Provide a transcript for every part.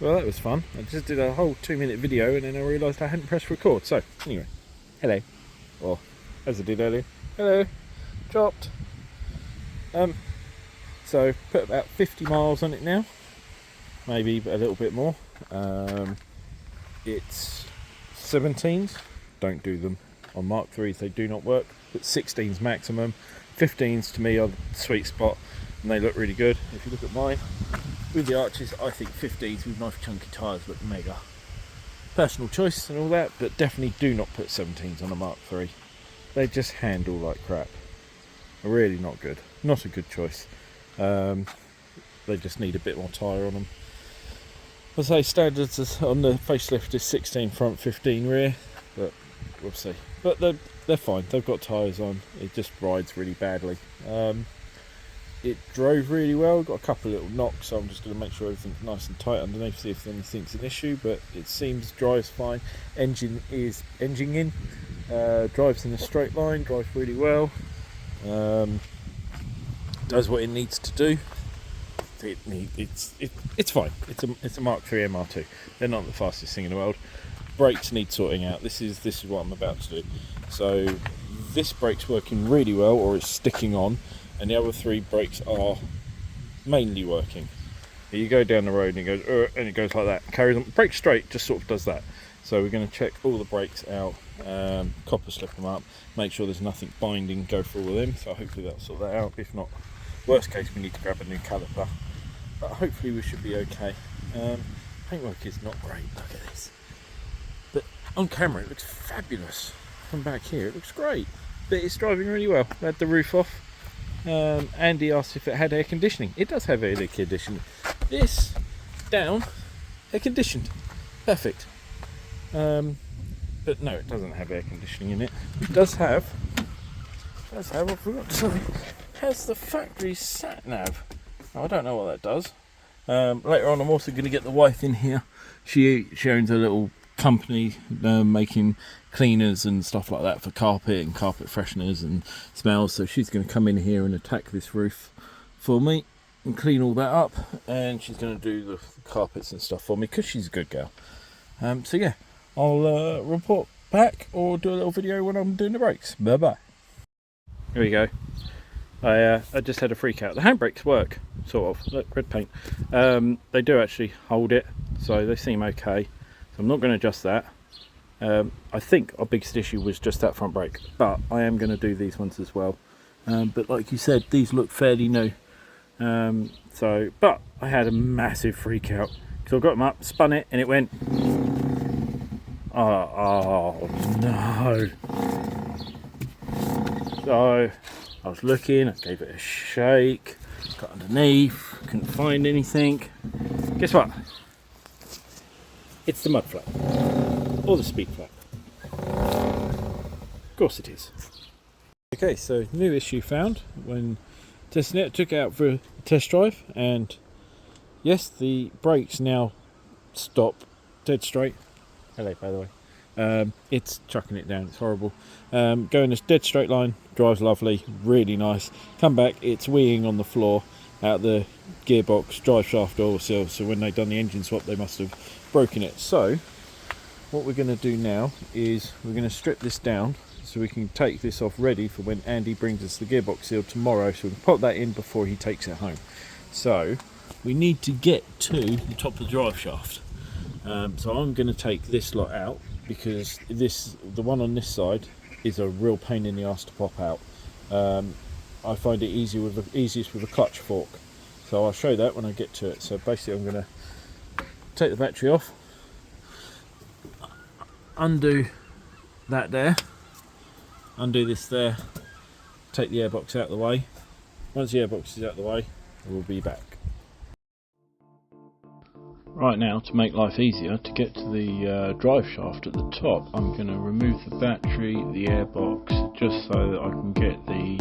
Well, that was fun. I just did a whole 2-minute video and then I realised I hadn't pressed record. So, anyway, hello. Or, as I did earlier, hello. Chopped. So, put about 50 miles on it now. Maybe a little bit more. It's 17s. Don't do them on Mark 3s. They do not work. But 16s maximum. 15s to me are the sweet spot. And they look really good. If you look at mine, with the arches, I think 15s with nice chunky tyres look mega. Personal choice and all that, but definitely do not put 17s on a Mark 3. They just handle like crap. Really not good. Not a good choice. They just need a bit more tyre on them. I say standards on the facelift is 16 front, 15 rear, but we'll see. But they're fine. They've got tyres on. It just rides really badly. It drove really well. Got a couple of little knocks, so I'm just going to make sure everything's nice and tight underneath, see if anything's an issue. But it seems drives fine. Engine is engine in. Drives in a straight line. Drives really well. Does what it needs to do. It's fine. It's a Mark 3 MR2. They're not the fastest thing in the world. Brakes need sorting out. This is what I'm about to do. So this brake's working really well, or it's sticking on, and the other 3 brakes are mainly working. You go down the road and it goes like that. Carries on. Brake straight just sort of does that. So we're going to check all the brakes out, copper slip them up, make sure there's nothing binding, go through all of them. So hopefully that'll sort that out. If not, worst case we need to grab a new caliper. But hopefully we should be okay. Paintwork is not great, look at this. But on camera it looks fabulous. From back here it looks great. But it's driving really well. I had the roof off. Andy asked if it had air conditioning. It does have air conditioning. This, down, air conditioned. Perfect. But no, it doesn't have air conditioning in it. It does have, I forgot something. It has the factory sat nav. I don't know what that does. Later on I'm also going to get the wife in here. She owns a little company making cleaners and stuff like that for carpet and carpet fresheners and smells, so she's going to come in here and attack this roof for me and clean all that up, and she's going to do the carpets and stuff for me because she's a good girl. So yeah, I'll report back or do a little video when I'm doing the brakes. Bye bye. Here we go. I just had a freak out. The handbrakes work, sort of. Look, red paint. They do actually hold it, so they seem okay. So I'm not going to adjust that. I think our biggest issue was just that front brake, but I am going to do these ones as well. But like you said, these look fairly new. But I had a massive freak out because I got them up, spun it, and it went. Oh no! So I was looking, I gave it a shake, got underneath, couldn't find anything. Guess what? It's the mud flap, or the speed flap. Of course it is. Okay, so new issue found when testing it. Took it out for a test drive, and yes, the brakes now stop dead straight. Hello, by the way. It's chucking it down, it's horrible. Going this dead straight line, drives lovely, really nice. Come back, it's weeing on the floor out the gearbox, drive shaft oil seal, so when they've done the engine swap they must have broken it. So what we're going to do now is we're going to strip this down so we can take this off ready for when Andy brings us the gearbox seal tomorrow, so we can pop that in before he takes it home. So we need to get to the top of the drive shaft. So I'm going to take this lot out because the one on this side is a real pain in the ass to pop out. I find it easiest with a clutch fork, so I'll show that when I get to it. So basically I'm going to take the battery off, undo that there, undo this there, take the airbox out of the way. Once the airbox is out of the way, we'll be back. Right now, to make life easier, to get to the drive shaft at the top, I'm going to remove the battery, the airbox, just so that I can get the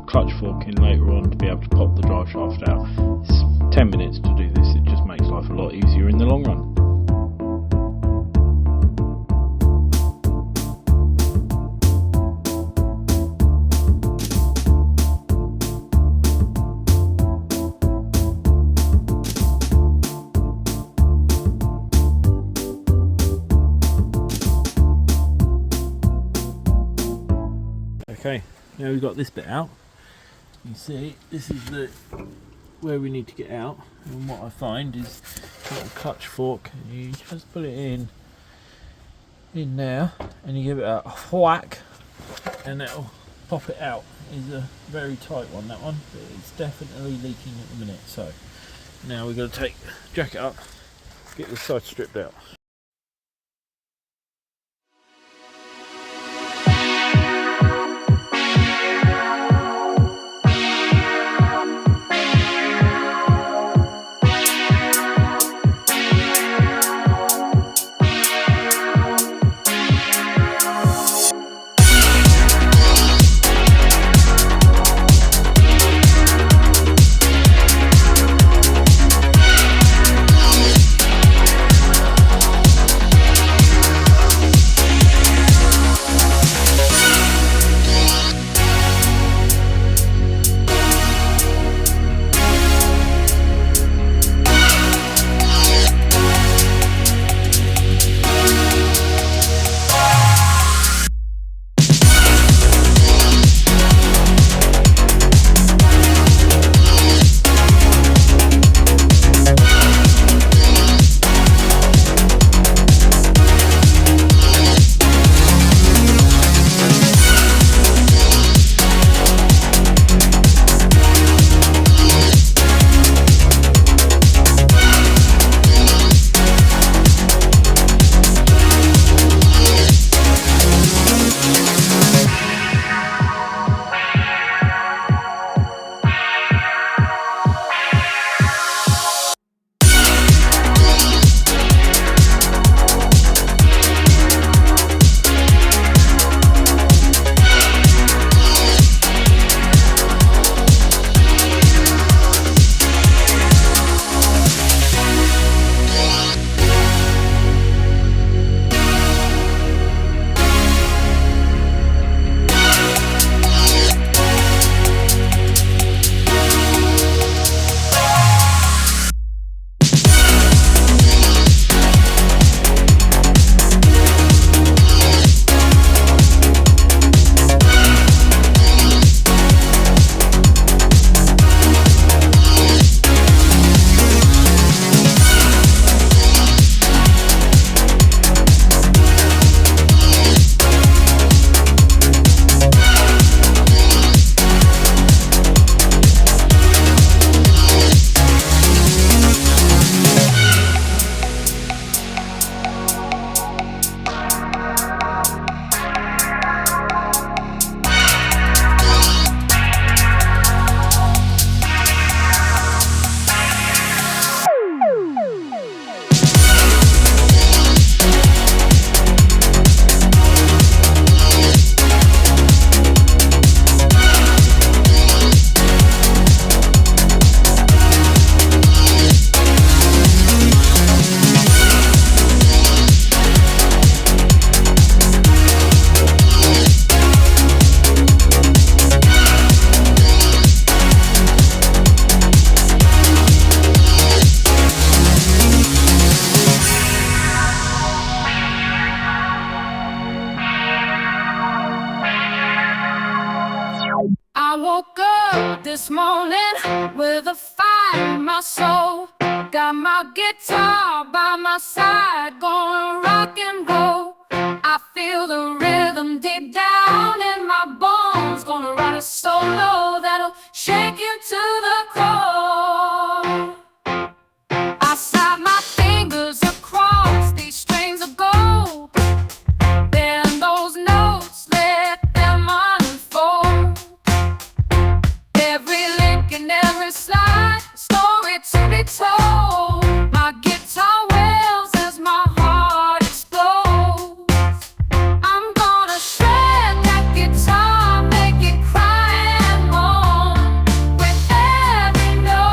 clutch fork in later on to be able to pop the drive shaft out. It's 10 minutes to do this, it just makes life a lot easier in the long run. Okay, now we've got this bit out. You see, this is the where we need to get out, and what I find is a little clutch fork, and you just put it in there, and you give it a whack, and that'll pop it out. It's a very tight one, that one, but it's definitely leaking at the minute. So now we've got to take jacket up, get this side stripped out. I woke up this morning with a fire in my soul. Got my guitar by my side, gonna rock and roll. I feel the rhythm deep down in my bones, gonna write a solo that'll shake you to the core. I slide my fingers across these strings of gold, bend those notes, let them unfold. Every lick and every slide, story to be told. My guitar wails as my heart explodes. I'm gonna shred that guitar, make it cry and moan with every note.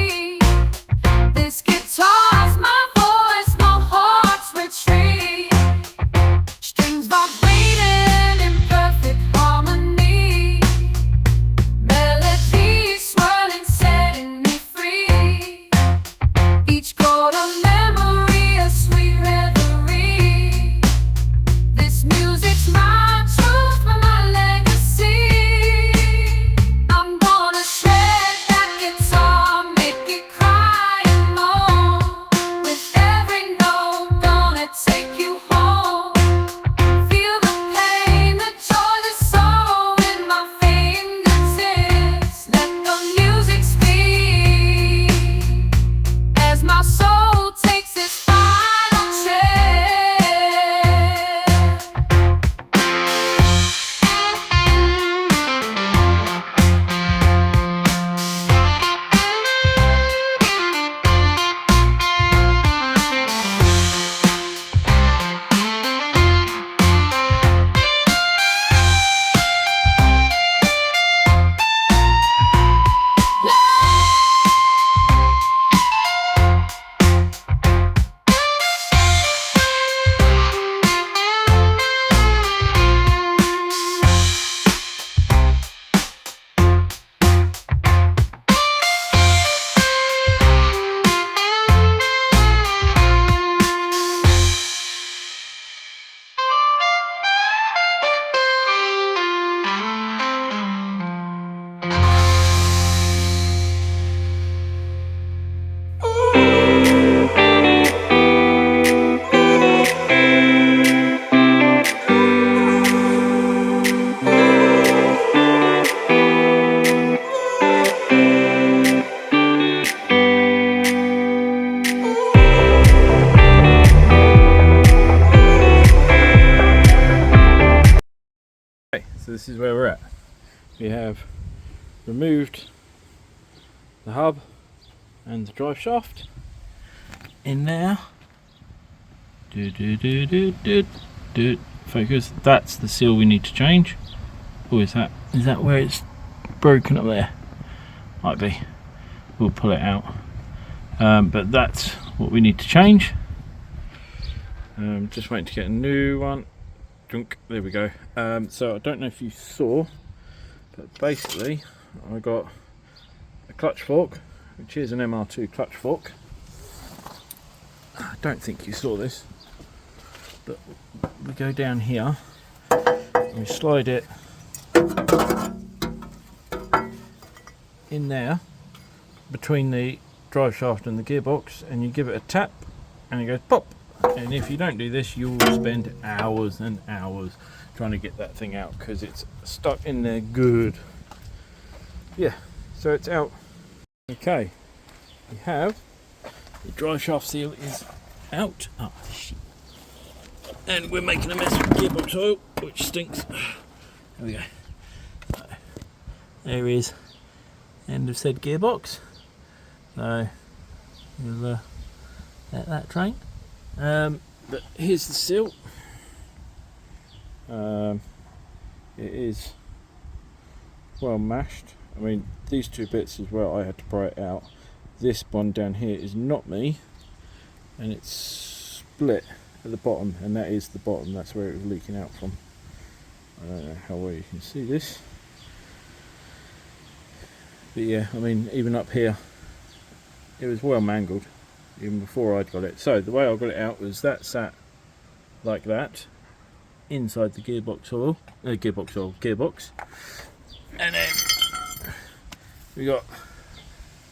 free. This guitar's my voice, my heart's retreat. Strings vibrating in perfect harmony. Melody swirling, setting me free. Each chord a memory, a sweet reverie. This music's my truth, my legacy. I'm gonna shred that guitar, make it cry and moan. With every note, gonna take you home. Feel the pain, the joy, the sorrow in my fingertips. Let the music speak as my soul takes its final trip. Okay, so this is where we're at. We have removed the hub and the drive shaft in there. Focus. That's the seal we need to change. Or is that where it's broken up there? Might be. We'll pull it out. But that's what we need to change. Just waiting to get a new one. There we go. So I don't know if you saw, but basically I got a clutch fork, which is an MR2 clutch fork. I don't think you saw this, but we go down here and we slide it in there between the drive shaft and the gearbox, and you give it a tap and it goes pop. And if you don't do this, you will spend hours and hours trying to get that thing out because it's stuck in there good. Yeah, so it's out. Okay, we have the drive shaft seal is out. Oh shit. And we're making a mess with gearbox oil, which stinks. There we go. So, there is end of said gearbox. So we'll let that drain. But here's the seal. It is well mashed. I mean, these two bits as well, I had to pry it out. This one down here is not me, and it's split at the bottom, and that is the bottom. That's where it was leaking out from. I don't know how well you can see this, but yeah, I mean, even up here it was well mangled even before I'd got it. So the way I got it out was that sat like that inside the gearbox, and then we got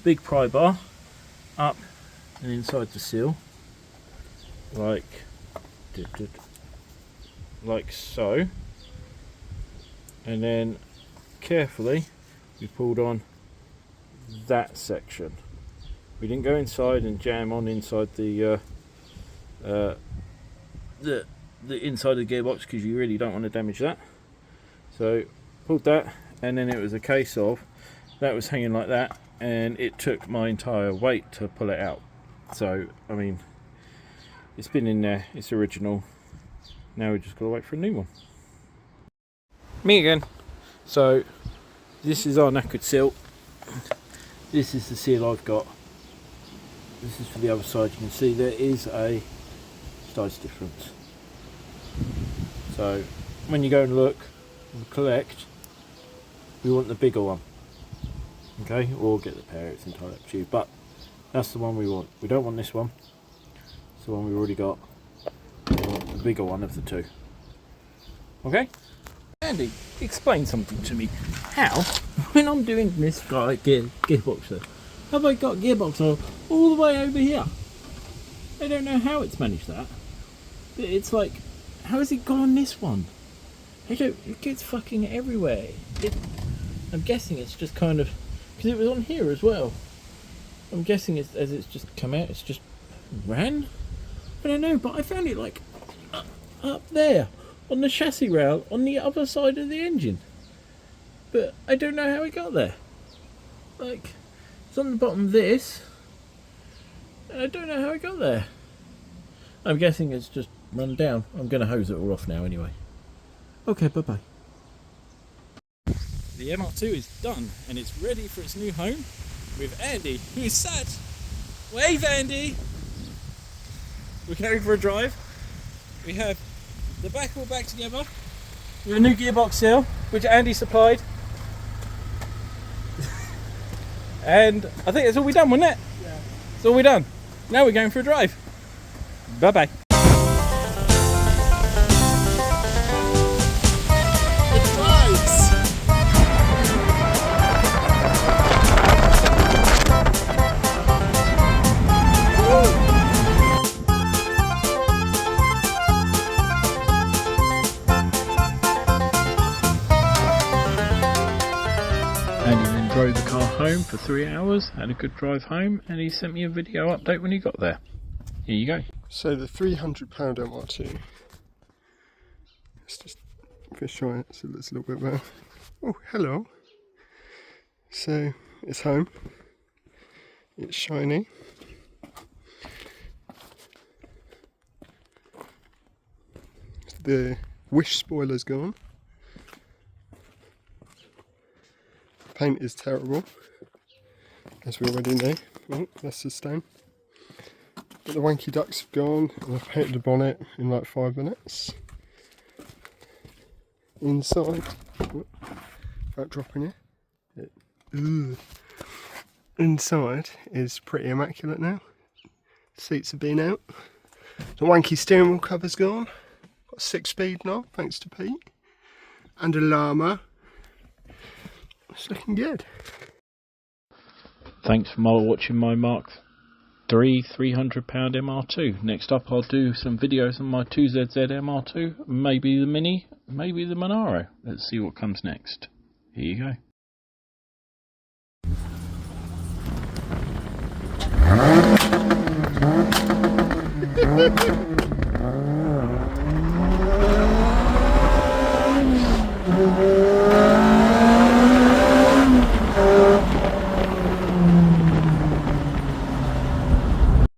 big pry bar up and inside the seal, like so, and then carefully we pulled on that section. We didn't go inside and jam on inside the inside of the gearbox because you really don't want to damage that. So pulled that, and then it was a case of that was hanging like that, and it took my entire weight to pull it out. So I mean, it's been in there, it's original. Now we just gotta wait for a new one. Me again. So this is our knackered seal. This is the seal I've got. this is for the other side. You can see there is a size difference. So when you go and look and collect, we want the bigger one. Okay, or get the pair, it's entirely up to you. But that's the one we want. We don't want this one. It's the one we've already got. We want the bigger one of the two. Okay? Andy, explain something to me. How, when I'm doing this gearbox there, have I got gearbox all the way over here? I don't know how it's managed that. But it's like, how has it gone on this one? It gets fucking everywhere. I'm guessing it's just kind of, because it was on here as well. I'm guessing as it's just come out, it's just ran? I don't know, but I found it like up there on the chassis rail on the other side of the engine. But I don't know how it got there. Like, it's on the bottom of this. I don't know how it got there. I'm guessing it's just run down. I'm going to hose it all off now anyway. Okay, bye-bye. The MR2 is done and it's ready for its new home with Andy, who's sat. Wave, Andy! We're going for a drive. We have the back all back together with a new gearbox seal, which Andy supplied. And I think that's all we done, wasn't it? Yeah. That's all we done. Now we're going for a drive. Bye-bye. Drove the car home for 3 hours, had a good drive home, and he sent me a video update when he got there. Here you go. So the £300 MR2, let's just fish on it so it looks a little bit better. Oh, hello. So it's home, it's shiny. The wish spoiler's gone. Paint is terrible, as we already know. Oh, that's the stain. But the wanky ducts have gone, and I've painted the bonnet in like 5 minutes. Inside, without dropping it. Inside is pretty immaculate now. Seats have been out. The wanky steering wheel cover's gone. Got a 6-speed knob, thanks to Pete. And a llama. It's looking good. Thanks for watching my Mark III £300 MR2. Next up I'll do some videos on my 2ZZ MR2, maybe the Mini, maybe the Monaro. Let's see what comes next. Here you go.